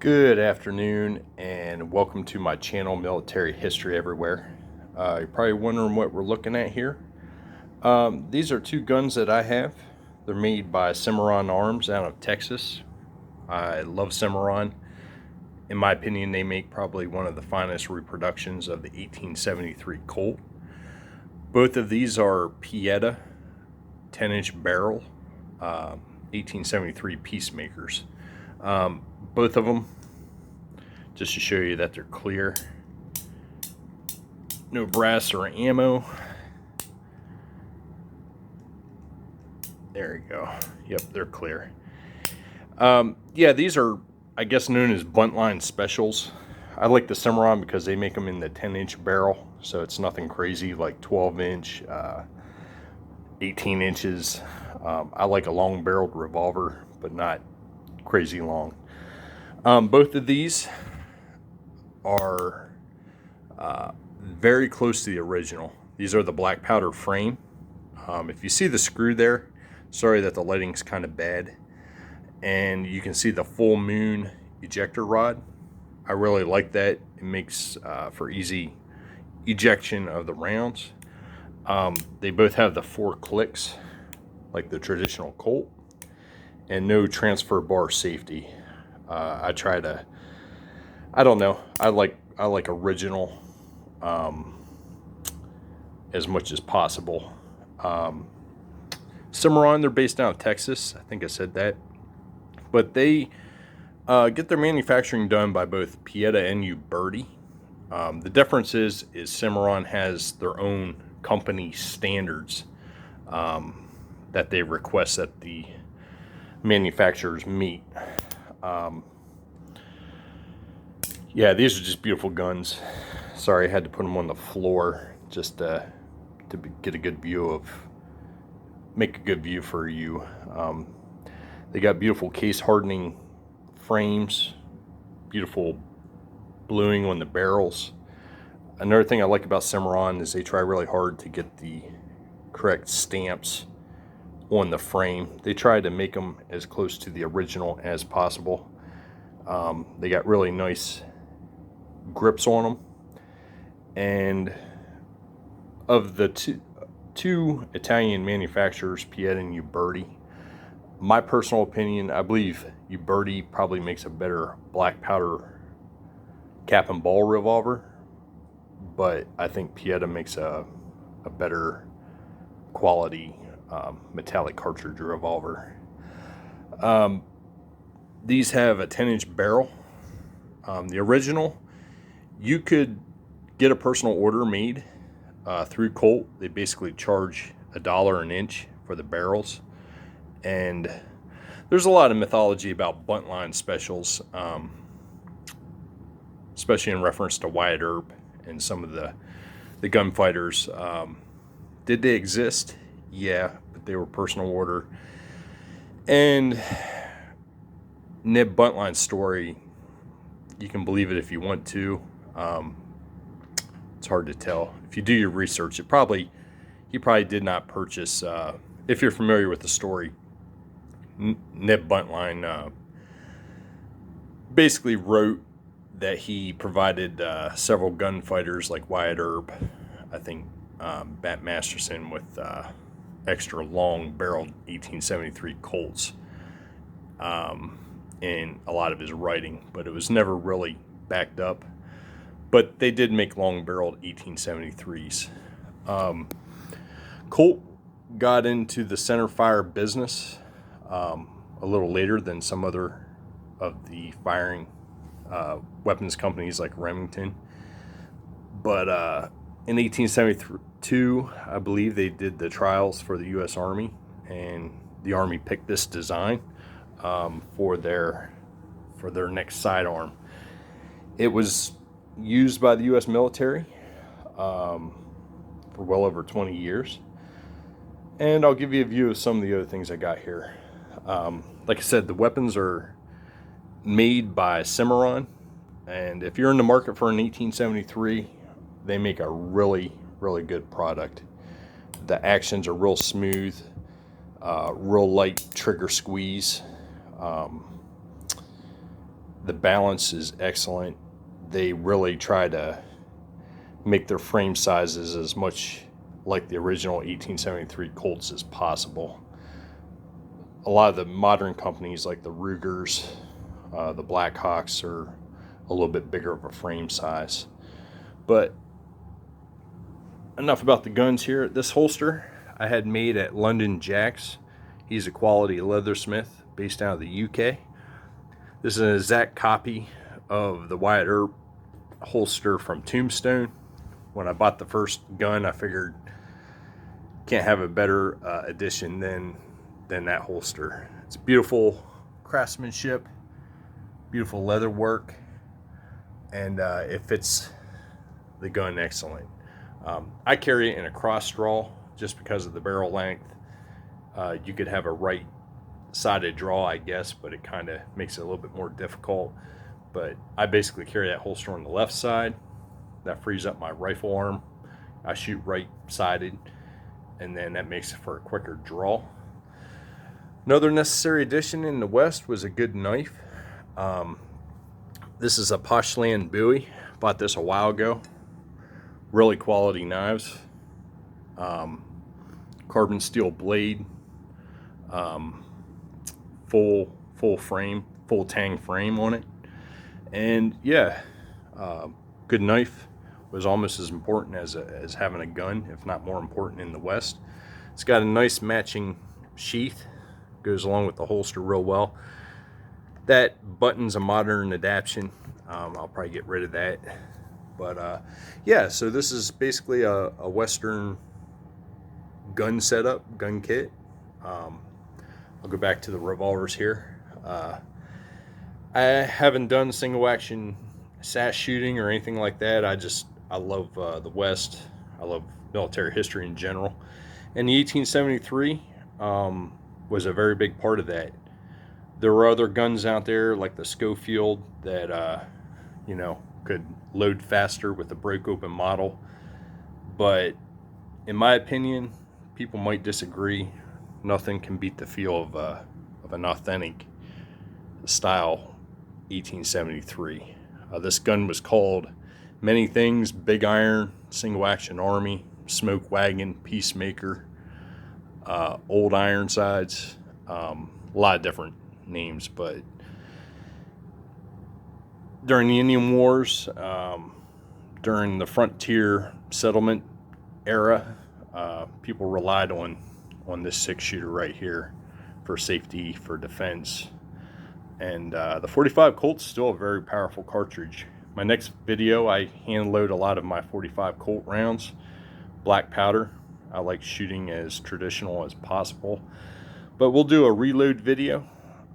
Good afternoon and welcome to my channel, Military History Everywhere. You're probably wondering what we're looking at here. These are two guns that I have. They're made by Cimarron Arms out of Texas. I love Cimarron. In my opinion, they make probably one of the finest reproductions of the 1873 Colt. Both of these are Pieta 10-inch barrel 1873 Peacemakers. Both of them, just to show you that they're clear, no brass or ammo. There you go. Yep, they're clear. Yeah, these are, I guess, known as Buntline specials. I like the Cimarron because they make them in the 10-inch barrel, so it's nothing crazy like 12-inch, 18 inches. I like a long-barreled revolver, but not crazy long. Both of these are very close to the original. These are the black powder frame. If you see the screw there, sorry that the lighting's kind of bad, and you can see the full moon ejector rod. I really like that. It makes for easy ejection of the rounds. They both have the 4 clicks like the traditional Colt, and no transfer bar safety. I don't know, I like original as much as possible. Cimarron, they're based out of Texas. I think I said that. But they get their manufacturing done by both Pieta and Uberti. The difference is Cimarron has their own company standards that they request that the manufacturers meet. Yeah, these are just beautiful guns. Sorry, I had to put them on the floor just to get a good view of, make a good view for you. They got beautiful case hardening frames, beautiful bluing on the barrels. Another thing I like about Cimarron is they try really hard to get the correct stamps on the frame. They try to make them as close to the original as possible. They got really nice grips on them, and of the two Italian manufacturers, Pieta and Uberti, my personal opinion, I believe Uberti probably makes a better black powder cap and ball revolver, but I think Pieta makes a better quality metallic cartridge revolver. These have a 10-inch barrel. The original, you could get a personal order made through Colt. They basically charge $1 an inch for the barrels. And there's a lot of mythology about Buntline specials, especially in reference to Wyatt Earp and some of the gunfighters. Did they exist? Yeah, but they were personal order. And Ned Buntline's story, you can believe it if you want to. It's hard to tell. If you do your research, he probably did not purchase. If you're familiar with the story, Ned Buntline basically wrote that he provided several gunfighters like Wyatt Earp, I think Bat Masterson, with extra long-barreled 1873 Colts in a lot of his writing, but it was never really backed up. But they did make long-barreled 1873s. Colt got into the center fire business a little later than some other of the firing weapons companies like Remington. But in 1872, I believe they did the trials for the U.S. Army, and the Army picked this design for their next sidearm. It was used by the U.S. military for well over 20 years. And I'll give you a view of some of the other things I got here. Like I said, the weapons are made by Cimarron, and if you're in the market for an 1873, they make a really, really good product. The actions are real smooth, real light trigger squeeze. The balance is excellent. They really try to make their frame sizes as much like the original 1873 Colts as possible. A lot of the modern companies like the Rugers, the Blackhawks are a little bit bigger of a frame size. But enough about the guns here. This holster I had made at London Jack's. He's a quality leathersmith based out of the UK. This is an exact copy of the Wyatt Earp holster from Tombstone. When I bought the first gun, I figured can't have a better addition than that holster. It's beautiful craftsmanship, beautiful leather work, and it fits the gun excellent. I carry it in a cross draw just because of the barrel length. You could have a right-sided draw, I guess, but it kind of makes it a little bit more difficult. But I basically carry that holster on the left side. That frees up my rifle arm. I shoot right-sided, and then that makes it for a quicker draw. Another necessary addition in the West was a good knife. This is a Poshland Bowie. Bought this a while ago. Really quality knives. Carbon steel blade. Full frame, full tang frame on it. And yeah, good knife. Was almost as important as having a gun, if not more important in the West. It's got a nice matching sheath. Goes along with the holster real well. That button's a modern adaptation. I'll probably get rid of that. But yeah, so this is basically a Western gun setup, gun kit. I'll go back to the revolvers here. I haven't done single action SAS shooting or anything like that. I love the West. I love military history in general. And the 1873 was a very big part of that. There were other guns out there like the Schofield that, could load faster with a break open model. But in my opinion, people might disagree. Nothing can beat the feel of an authentic style 1873. This gun was called many things: Big Iron, Single Action Army, Smoke Wagon, Peacemaker, Old Ironsides, a lot of different names. But during the Indian Wars, during the frontier settlement era, people relied on this 6-shooter right here for safety, for defense. And the 45 Colt's still a very powerful cartridge. My next video, I hand load a lot of my 45 Colt rounds, black powder. I like shooting as traditional as possible, but we'll do a reload video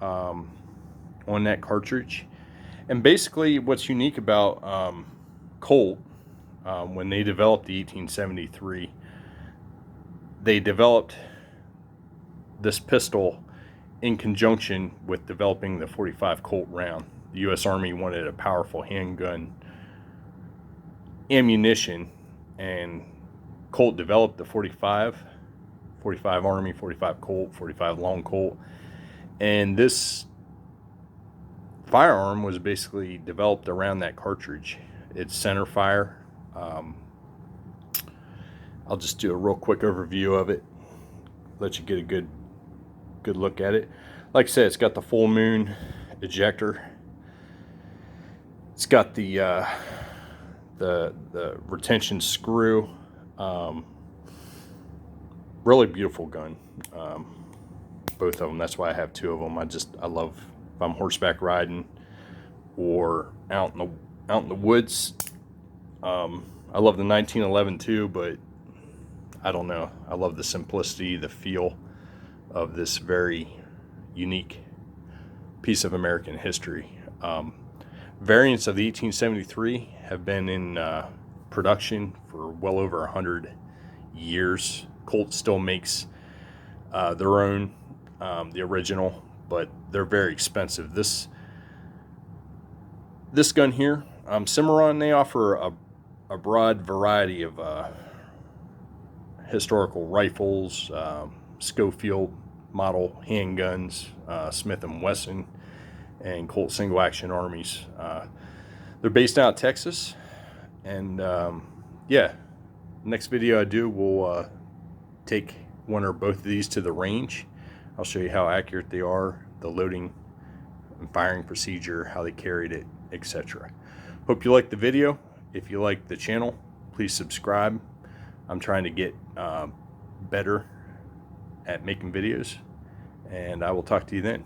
on that cartridge. And basically what's unique about Colt, when they developed the 1873, they developed this pistol in conjunction with developing the 45 Colt round. The U.S. Army wanted a powerful handgun ammunition, and Colt developed the 45 Army, 45 Colt, 45 Long Colt, and this firearm was basically developed around that cartridge. It's center fire. I'll just do a real quick overview of it, let you get a good look at it. Like I said, it's got the full moon ejector. It's got the retention screw. Really beautiful gun. Both of them. That's why I have two of them. I love, if I'm horseback riding or out in the woods. I love the 1911 too, but I don't know. I love the simplicity, the feel of this very unique piece of American history. Variants of the 1873 have been in production for well over 100 years. Colt still makes their own, the original, but they're very expensive. This gun here, Cimarron, they offer a broad variety of historical rifles, Schofield model handguns, Smith & Wesson and Colt Single Action Armies. They're based out of Texas, and yeah, next video I do, we'll take one or both of these to the range. I'll show you how accurate they are, the loading and firing procedure, how they carried it, etc. Hope you liked the video. If you like the channel, please subscribe. I'm trying to get better at making videos, and I will talk to you then.